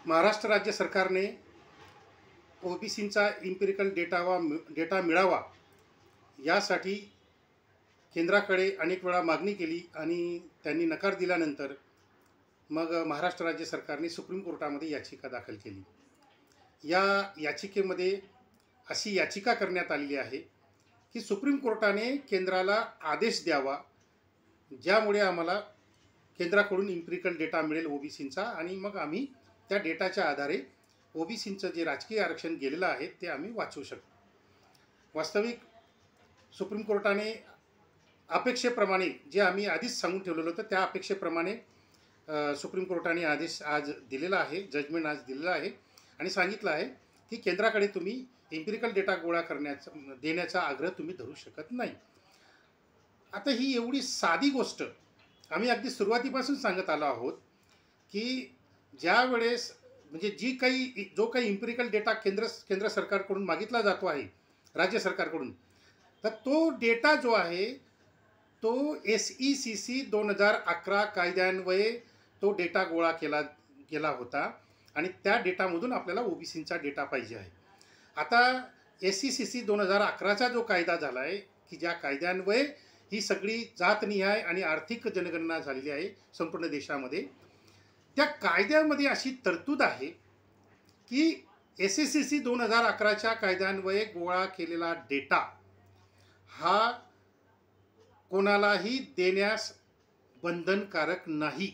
महाराष्ट्र राज्य सरकारने ओबीसींचा empirical data मिळावा यासाठी केंद्राकडे अनेक वेळा मागणी केली आणि त्यांनी नकार दिल्यानंतर मग महाराष्ट्र राज्य सरकारने सुप्रीम कोर्टामध्ये याचिका दाखल केली। या याचिकेमध्ये अशी याचिका करण्यात आलेली आहे की सुप्रीम कोर्टाने केंद्राला आदेश द्यावा ज्यामुळे आम्हाला केंद्राकडून इम्पिरिकल डेटा मिळेल ओबीसींचा आणि मग आम्ही त्या डेटाच्या आधारे ओबीसींचं जे राजकीय आरक्षण गेलेलं आहे ते आम्ही वाचवू शकतो। वास्तविक सुप्रीम कोर्टाने अपेक्षेप्रमाणे जे आम्ही आधीच सांगून ठेवलेलं होतं त्या अपेक्षेप्रमाणे सुप्रीम कोर्टाने आदेश आज दिलेला आहे, जजमेंट आज दिलेला आहे आणि सांगितलं आहे की केंद्राकडे तुम्ही इम्पिरिकल डेटा गोळा देण्याचा आग्रह तुम्ही धरू शकत नाही। आता ही एवढी साधी गोष्ट आम्ही अगदी सुरुवातीपासून सांगत आलो आहोत की ज्या वेळेस म्हणजे जो काही इम्पिरिकल डेटा केंद्र सरकारकडून मागितला जातो आहे राज्य सरकारकडून, तर तो डेटा जो आहे तो SECC 2011 कायद्यान्वये तो डेटा गोळा केला होता आणि त्या डेटामधून आपल्याला ओबीसींचा डेटा पाहिजे आहे। आता SECC 2011चा जो कायदा झाला आहे की ज्या कायद्यान्वये ही सगळी जातनिहाय आणि आर्थिक जनगणना झालेली आहे संपूर्ण देशामध्ये, त्या कायद्यामध्ये अशी तरतूद आहे की SECC 2011च्या कायद्यान्वये गोळा केलेला डेटा हा कोणालाही देण्यास बंधनकारक नाही।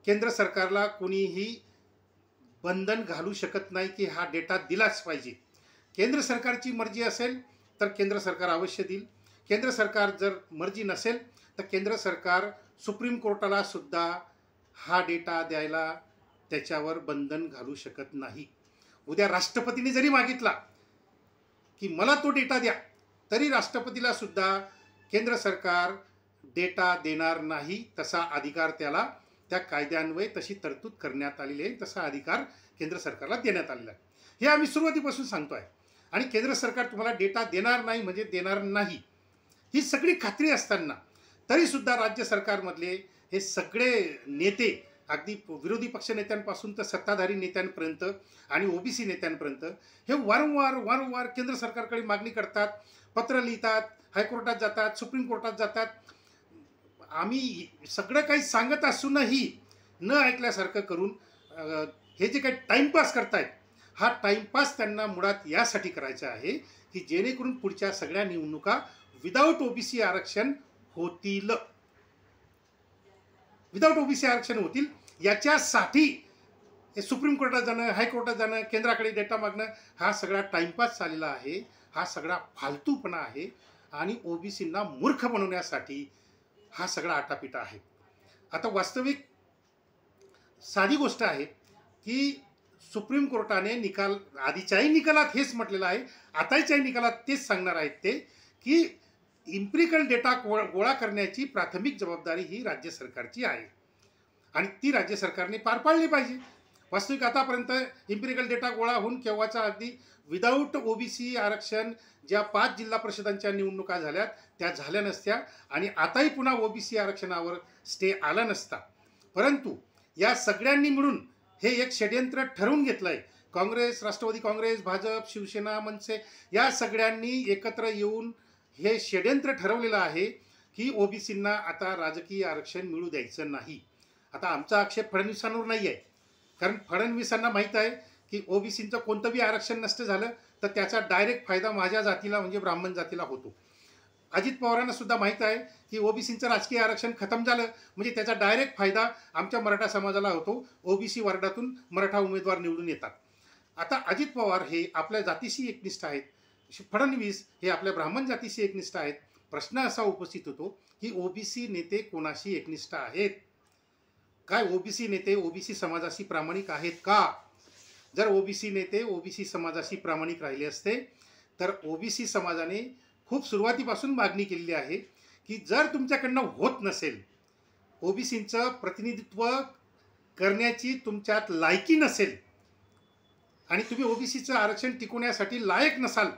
केंद्र सरकारला कोणीही बंधन घालू शकत नाही की हा डेटा दिलाच पाहिजे। केंद्र सरकारची मर्जी असेल तर केंद्र सरकार अवश्य देईल, केंद्र सरकार जर मर्जी नसेल तर केंद्र सरकार सुप्रीम कोर्टाला सुद्धा हा डेटा द्यायला त्याच्यावर बंधन घालू शकत नाही। उद्या राष्ट्रपतीने जरी मागितला की मला तो डेटा द्या तरी राष्ट्रपतीला सुद्धा केंद्र सरकार डेटा देणार नाही, तसा अधिकार त्याला त्या कायद्यान्वये तशी तरतूद करण्यात आलेली आहे, तसा अधिकार केंद्र सरकारला देण्यात आलेला आहे। हे आम्ही सुरुवातीपासून सांगतो आहे आणि केंद्र सरकार तुम्हाला डेटा देणार नाही म्हणजे देणार नाही ही सगळी खात्री असताना तरीसुद्धा राज्य सरकारमधले हे सगळे नेते अगदी विरोधी पक्ष नेत्यांपासून तर सत्ताधारी नेत्यांपर्यंत आणि ओबीसी नेत्यांपर्यंत हे वारंवार केंद्र सरकारकडे मागणी करतात, पत्र लिहितात, हायकोर्टात जातात, सुप्रीम कोर्टात जातात। आम्ही सगळं काही सांगत असूनही न ऐकल्यासारखं करून हे जे काही टाईमपास करतायत हा टाईमपास त्यांना मुळात यासाठी करायचा आहे की जेणेकरून पुढच्या सगळ्या निवडणुका विदाऊट ओबीसी आरक्षण होतील, याच्यासाठी सुप्रीम कोर्टात जाणं, हायकोर्टात जाणं, केंद्राकडे डेटा मागणं हा सगळा टाईमपास चाललेला आहे, हा सगळा फालतूपणा आहे आणि ओबीसींना मूर्ख बनवण्यासाठी हा सगळा आटापिटा आहे। आता वास्तविक साधी गोष्ट आहे की सुप्रीम कोर्टाने आधीच्याही निकालात हेच म्हटलेलं आहे, आताच्याही निकालात तेच सांगणार आहेत ते की इम्पिरिकल डेटा गोळा करण्याची प्राथमिक जबाबदारी ही राज्य सरकारची आहे आणि ती राज्य सरकारने पार पाडली पाहिजे। वास्तविक आतापर्यंत इम्पिरिकल डेटा गोळा होऊन केव्हाचा अगदी विदाऊट ओबीसी आरक्षण ज्या 5 जिल्हा परिषदांच्या निवडणुका झाल्यात त्या झाल्या नसत्या आणि आताही पुन्हा ओबीसी आरक्षणावर स्टे आला नसता, परंतु या सगळ्यांनी मिळून हे एक षड्यंत्र ठरवून घेतलं आहे। काँग्रेस, राष्ट्रवादी काँग्रेस, भाजप, शिवसेना, मनसे या सगळ्यांनी एकत्र येऊन हे षड्यंत्र ठरवलेलं आहे की ओबीसींना आता राजकीय आरक्षण मिळू द्यायचं नाही। आता आमचा आक्षेप फडणवीसांवर नाही आहे, कारण फडणवीसांना माहीत आहे की ओबीसींचं कोणतंही आरक्षण नसतं झालं तर त्याचा डायरेक्ट फायदा माझ्या जातीला म्हणजे ब्राह्मण जातीला होतो। अजित पवारांना सुद्धा माहीत आहे की ओबीसींचं राजकीय आरक्षण खतम झालं म्हणजे त्याचा डायरेक्ट फायदा आमच्या मराठा समाजाला होतो, ओबीसी वार्डातून मराठा उमेदवार निवडून येतात। आता अजित पवार हे आपल्या जातीशी एकनिष्ठ आहेत, फडणवीस हे आपल्या ब्राह्मण जातीशी एकनिष्ठ आहेत। प्रश्न असा उपस्थित होतो की ओबीसी नेते कोणाशी एकनिष्ठ आहेत? काय ओबीसी नेते ओबीसी समाजाशी प्रामाणिक आहेत का? जर ओबीसी नेते ओबीसी समाजाशी प्रामाणिक राहिले असते तर ओबीसी समाजाने खूप सुरुवातीपासून मागणी केलेली आहे की जर तुमच्याकडनं होत नसेल, ओबीसींचं प्रतिनिधित्व करण्याची तुमच्यात लायकी नसेल आणि तुम्ही ओबीसीचं आरक्षण टिकवण्यासाठी लायक नसाल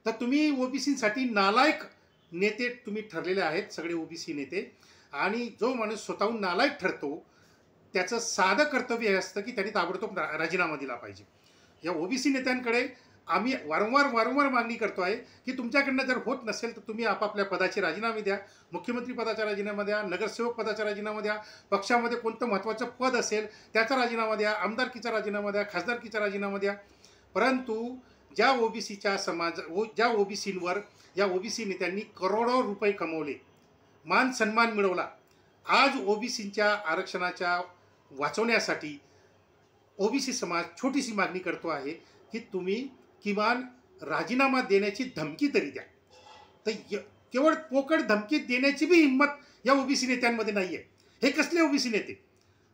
तर तुम्ही ओबीसीसाठी नालायक नेते तुम्ही ठरलेले आहेत सगळे ओबीसी नेते। आणि जो माणूस स्वतःहून नालायक ठरतो त्याचं साधं कर्तव्य हे असतं की त्यांनी ताबडतोब राजीनामा दिला पाहिजे. या ओबीसी नेत्यांकडे आम्ही वारंवार मागणी करतो आहे की तुमच्याकडनं जर होत नसेल तर तुम्ही आपापल्या पदाचे राजीनामे द्या. मुख्यमंत्री पदाचा राजीनामा द्या, नगरसेवक पदाचा राजीनामा द्या, पक्षामध्ये कोणतं महत्त्वाचं पद असेल त्याचा राजीनामा द्या, आमदारकीचा राजीनामा द्या, खासदारकीचा राजीनामा द्या. परंतु ज्या ज्या ओबीसींवर या ओबीसी नेत्यांनी करोडो रुपये कमवले, मान सन्मान मिळवला, आज ओबीसींच्या आरक्षणाच्या वाचवण्यासाठी ओबीसी समाज छोटीशी मागणी करतो आहे की तुम्ही किमान राजीनामा देण्याची धमकी तरी द्या. तर केवळ पोकळ धमकी देण्याची बी हिंमत या ओबीसी नेत्यांमध्ये नाही आहे. हे कसले ओबीसी नेते?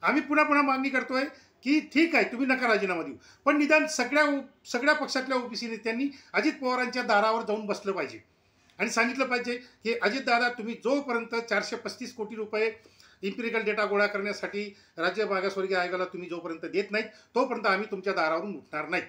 आम्ही पुन्हा मागणी करतोय की ठीक आहे तुम्ही नका राजीनामा देऊ, पण निदान सगळ्या पक्षातल्या ओबीसी नेत्यांनी अजित पवारांच्या दारावर जाऊन बसलं पाहिजे आणि सांगितलं पाहिजे की अजितदादा, तुम्ही जोपर्यंत 435 कोटी रुपये इम्पिरिकल डेटा गोळा करण्यासाठी राज्य मागासवर्गीय आयोगाला तुम्ही जोपर्यंत देत नाहीत तोपर्यंत आम्ही तुमच्या दारावरून उठणार नाही.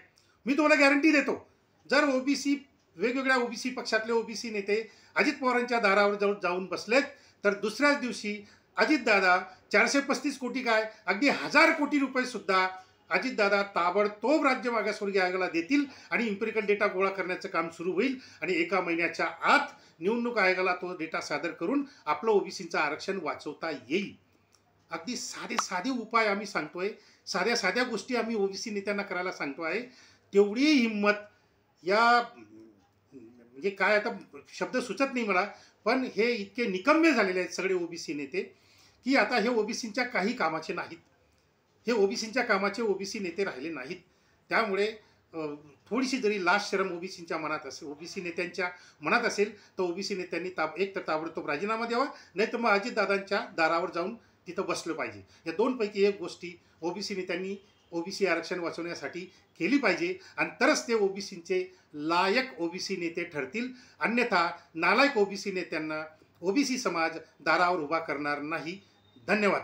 मी तुम्हाला गॅरंटी देतो, जर वेगवेगळ्या ओबीसी पक्षातले ओबीसी नेते अजित पवारांच्या दारावर जाऊन बसलेत तर दुसऱ्याच दिवशी अजितदादा 435 कोटी काय अगदी 1000 कोटी रुपये सुद्धा अजितदादा ताबडतोब राज्य मागासवर्गीय आयोगाला देतील आणि इम्पिरिकल डेटा गोळा करण्याचं काम सुरू होईल आणि 1 महिन्याच्या आत निवडणूक आयोगाला तो डेटा सादर करून आपलं ओबीसीचं आरक्षण वाचवता येईल. अगदी साधे उपाय आम्ही सांगतोय, साध्या गोष्टी आम्ही ओबीसी नेत्यांना करायला सांगतो आहे. तेवढी हिंमत या म्हणजे काय आता शब्द सुचत नाही मला, पण हे इतके निकम्मे झालेले आहेत सगळे ओबीसी नेते की आता हे ओबीसींच्या काही कामाचे नाहीत. हे ओबीसींच्या कामाचे ओबीसी नेते राहिले नाहीत. त्यामुळे थोडीशी जरी लाज शरम ओबीसींच्या मनात असेल, ओबीसी नेत्यांच्या मनात असेल तर ओबीसी नेत्यांनी एक तर ताबडतोब राजीनामा द्यावा, नाही तर मग अजितदादांच्या दारावर जाऊन तिथं बसलं पाहिजे. या दोनपैकी एक गोष्टी ओबीसी नेत्यांनी ओबीसी आरक्षण वाचवण्यासाठी केली पाहिजे आणि तरच ते ओबीसींचे लायक ओबीसी नेते ठरतील. अन्यथा नालायक ओबीसी नेत्यांना ओबीसी समाज दारावर उभा करणार नाही. धन्यवाद.